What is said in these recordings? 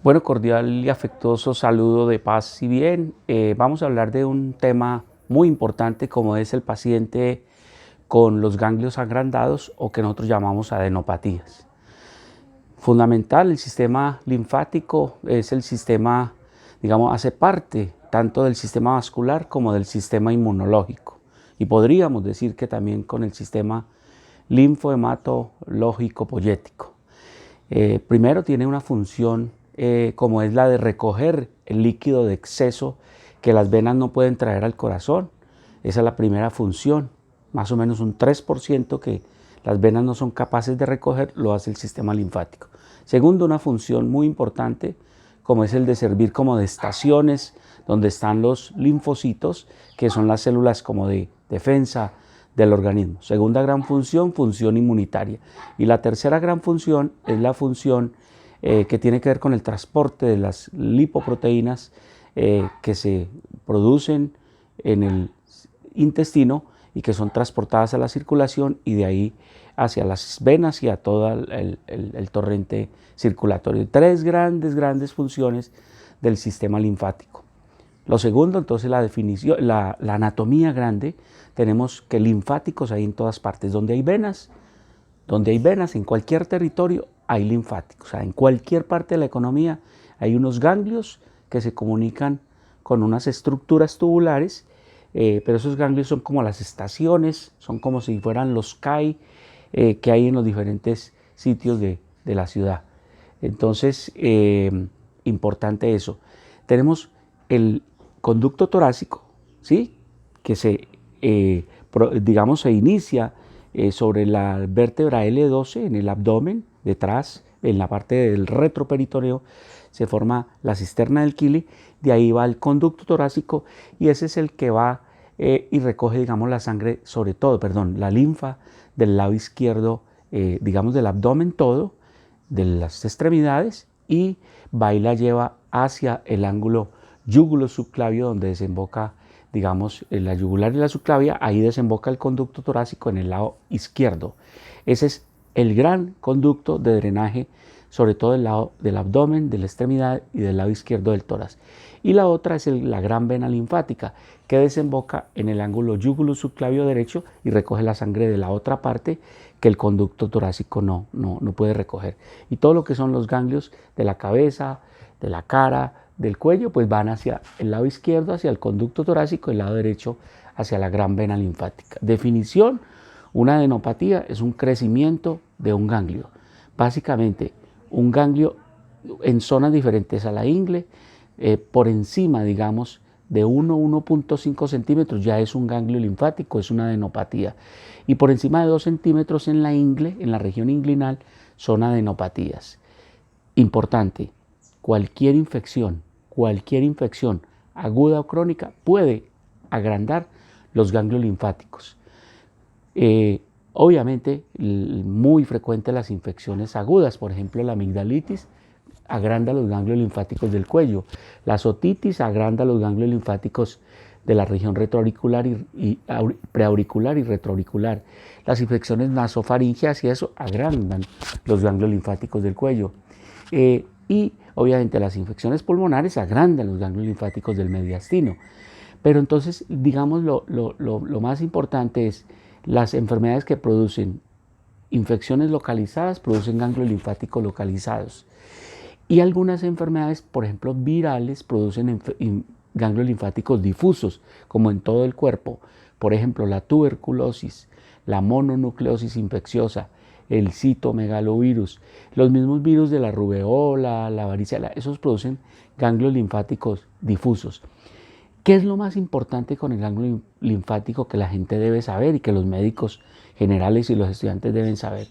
Bueno, cordial y afectuoso saludo de paz y bien. Vamos a hablar de un tema muy importante como es el paciente con los ganglios agrandados o que nosotros llamamos adenopatías. Fundamental, el sistema linfático es el sistema, digamos, hace parte tanto del sistema vascular como del sistema inmunológico. Y podríamos decir que también con el sistema linfohematológico poyético. Primero tiene una función como es la de recoger el líquido de exceso que las venas no pueden traer al corazón. Esa es la primera función, más o menos un 3% que las venas no son capaces de recoger, lo hace el sistema linfático. Segundo, una función muy importante como es el de servir como de estaciones donde están los linfocitos, que son las células como de defensa del organismo. Segunda gran función, función inmunitaria. Y la tercera gran función es la función que tiene que ver con el transporte de las lipoproteínas que se producen en el intestino y que son transportadas a la circulación y de ahí hacia las venas y a todo el torrente circulatorio. Tres grandes funciones del sistema linfático. Lo segundo, entonces, la definición, la anatomía grande. Tenemos que linfáticos hay en todas partes. Donde hay venas, en cualquier territorio hay linfáticos. O sea, en cualquier parte de la economía hay unos ganglios que se comunican con unas estructuras tubulares, pero esos ganglios son como las estaciones, son como si fueran los CAI que hay en los diferentes sitios de la ciudad. Entonces, importante eso. Tenemos el conducto torácico, ¿sí? Que se inicia sobre la vértebra L12 en el abdomen, detrás, en la parte del retroperitoneo, se forma la cisterna del Kili, de ahí va el conducto torácico y ese es el que va y recoge, digamos, la sangre, la linfa del lado izquierdo, del abdomen todo, de las extremidades, y va y la lleva hacia el ángulo yugulo-subclavio donde desemboca, digamos, la yugular y la subclavia, ahí desemboca el conducto torácico en el lado izquierdo. Ese es el gran conducto de drenaje, sobre todo del lado del abdomen, de la extremidad y del lado izquierdo del tórax. Y la otra es la gran vena linfática, que desemboca en el ángulo yugulo-subclavio derecho y recoge la sangre de la otra parte que el conducto torácico no puede recoger. Y todo lo que son los ganglios de la cabeza, de la cara, del cuello, pues van hacia el lado izquierdo, hacia el conducto torácico, el lado derecho hacia la gran vena linfática. Definición: una adenopatía es un crecimiento de un ganglio. Básicamente, un ganglio en zonas diferentes a la ingle, por encima, digamos, de 1,5 centímetros ya es un ganglio linfático, es una adenopatía. Y por encima de 2 centímetros en la ingle, en la región inglinal, son adenopatías. Importante, cualquier infección aguda o crónica puede agrandar los ganglios linfáticos. Obviamente, muy frecuente las infecciones agudas, por ejemplo, la amigdalitis agranda los ganglios linfáticos del cuello, la otitis agranda los ganglios linfáticos de la región retroauricular y preauricular y retroauricular. Las infecciones nasofaringeas y eso agrandan los ganglios linfáticos del cuello. Y obviamente las infecciones pulmonares agrandan los ganglios linfáticos del mediastino. Pero entonces, digamos, lo más importante es las enfermedades que producen infecciones localizadas, producen ganglios linfáticos localizados. Y algunas enfermedades, por ejemplo, virales, producen ganglios linfáticos difusos, como en todo el cuerpo. Por ejemplo, la tuberculosis, la mononucleosis infecciosa, el citomegalovirus, los mismos virus de la rubeola, la varicela, esos producen ganglios linfáticos difusos. ¿Qué es lo más importante con el ganglio linfático que la gente debe saber y que los médicos generales y los estudiantes deben saber?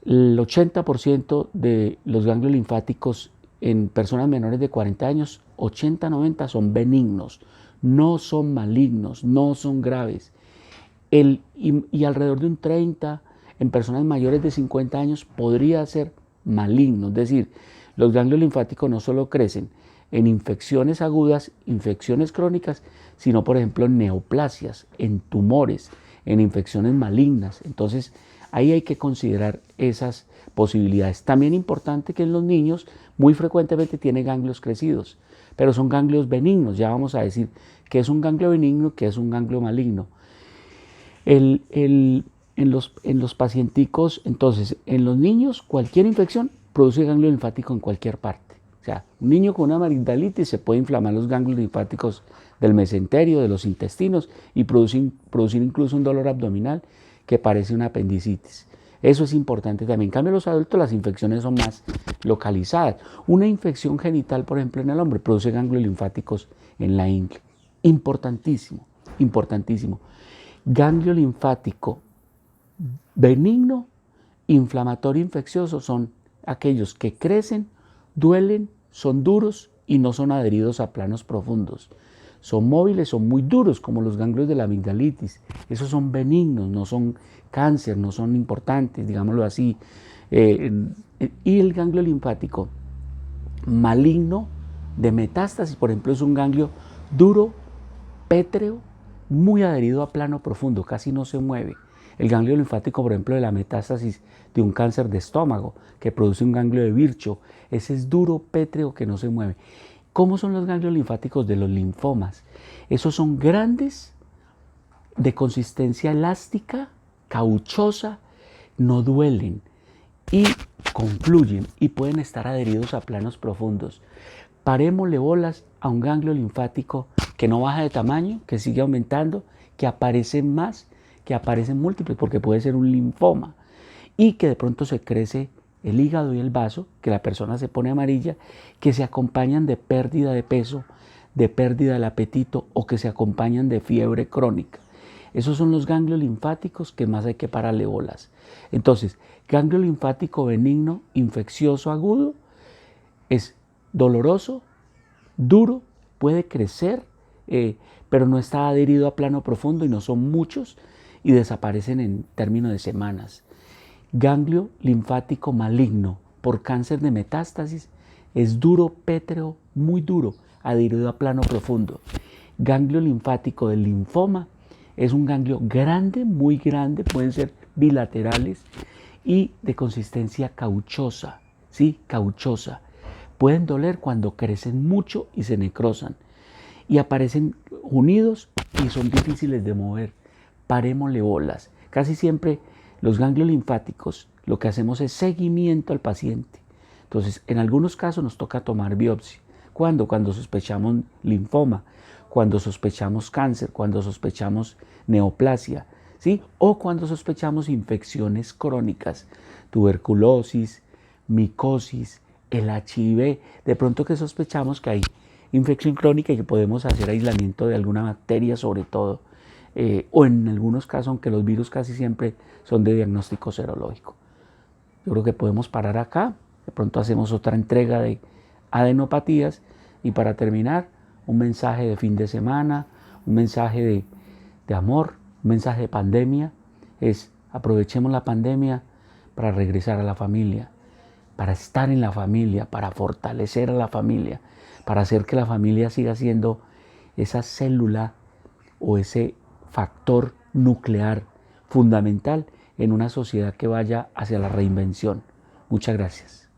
El 80% de los ganglios linfáticos en personas menores de 40 años, 80-90 son benignos, no son malignos, no son graves. Y alrededor de un 30 en personas mayores de 50 años podría ser maligno. Es decir, los ganglios linfáticos no solo crecen en infecciones agudas, infecciones crónicas, sino por ejemplo en neoplasias, en tumores, en infecciones malignas. Entonces Ahí hay que considerar esas posibilidades. También importante que en los niños muy frecuentemente tiene ganglios crecidos, pero son ganglios benignos. Ya vamos a decir qué es un ganglio benigno, qué es un ganglio maligno. En los pacienticos, entonces, en los niños, cualquier infección produce ganglio linfático en cualquier parte. O sea, un niño con una amigdalitis se puede inflamar los ganglios linfáticos del mesenterio, de los intestinos y producir incluso un dolor abdominal que parece una apendicitis. Eso es importante también. En cambio, en los adultos las infecciones son más localizadas. Una infección genital, por ejemplo, en el hombre, produce ganglios linfáticos en la ingle. Importantísimo, importantísimo. Ganglio linfático benigno, inflamatorio, infeccioso son aquellos que crecen, duelen, son duros y no son adheridos a planos profundos. Son móviles, son muy duros, como los ganglios de la amigdalitis. Esos son benignos, no son cáncer, no son importantes, digámoslo así. Y el ganglio linfático maligno de metástasis, por ejemplo, es un ganglio duro, pétreo, muy adherido a plano profundo, casi no se mueve. El ganglio linfático, por ejemplo, de la metástasis de un cáncer de estómago, que produce un ganglio de Virchow, ese es duro, pétreo, que no se mueve. ¿Cómo son los ganglios linfáticos de los linfomas? Esos son grandes, de consistencia elástica, cauchosa, no duelen y confluyen y pueden estar adheridos a planos profundos. Parémosle bolas a un ganglio linfático que no baja de tamaño, que sigue aumentando, que aparecen más, que aparecen múltiples, porque puede ser un linfoma, y que de pronto se crece el hígado y el vaso, que la persona se pone amarilla, que se acompañan de pérdida de peso, de pérdida del apetito o que se acompañan de fiebre crónica. Esos son los ganglios linfáticos que más hay que pararle bolas. Entonces, ganglio linfático benigno, infeccioso, agudo, es doloroso, duro, puede crecer, pero no está adherido a plano profundo y no son muchos y desaparecen en términos de semanas. Ganglio linfático maligno por cáncer de metástasis es duro, pétreo, muy duro, adherido a plano profundo. Ganglio linfático del linfoma es un ganglio grande, muy grande, pueden ser bilaterales y de consistencia cauchosa, ¿sí? Cauchosa. Pueden doler cuando crecen mucho y se necrosan y aparecen unidos y son difíciles de mover. Parémosle bolas. Casi siempre los ganglios linfáticos lo que hacemos es seguimiento al paciente. Entonces, en algunos casos nos toca tomar biopsia. ¿Cuándo? Cuando sospechamos linfoma, cuando sospechamos cáncer, cuando sospechamos neoplasia, ¿sí? O cuando sospechamos infecciones crónicas, tuberculosis, micosis, el HIV, de pronto que sospechamos que hay infección crónica y que podemos hacer aislamiento de alguna bacteria sobre todo, o en algunos casos, aunque los virus casi siempre son de diagnóstico serológico. Yo creo que podemos parar acá, de pronto hacemos otra entrega de adenopatías y para terminar, un mensaje de fin de semana, un mensaje de amor, un mensaje de pandemia, es aprovechemos la pandemia para regresar a la familia, para estar en la familia, para fortalecer a la familia, para hacer que la familia siga siendo esa célula o ese factor nuclear fundamental en una sociedad que vaya hacia la reinvención. Muchas gracias.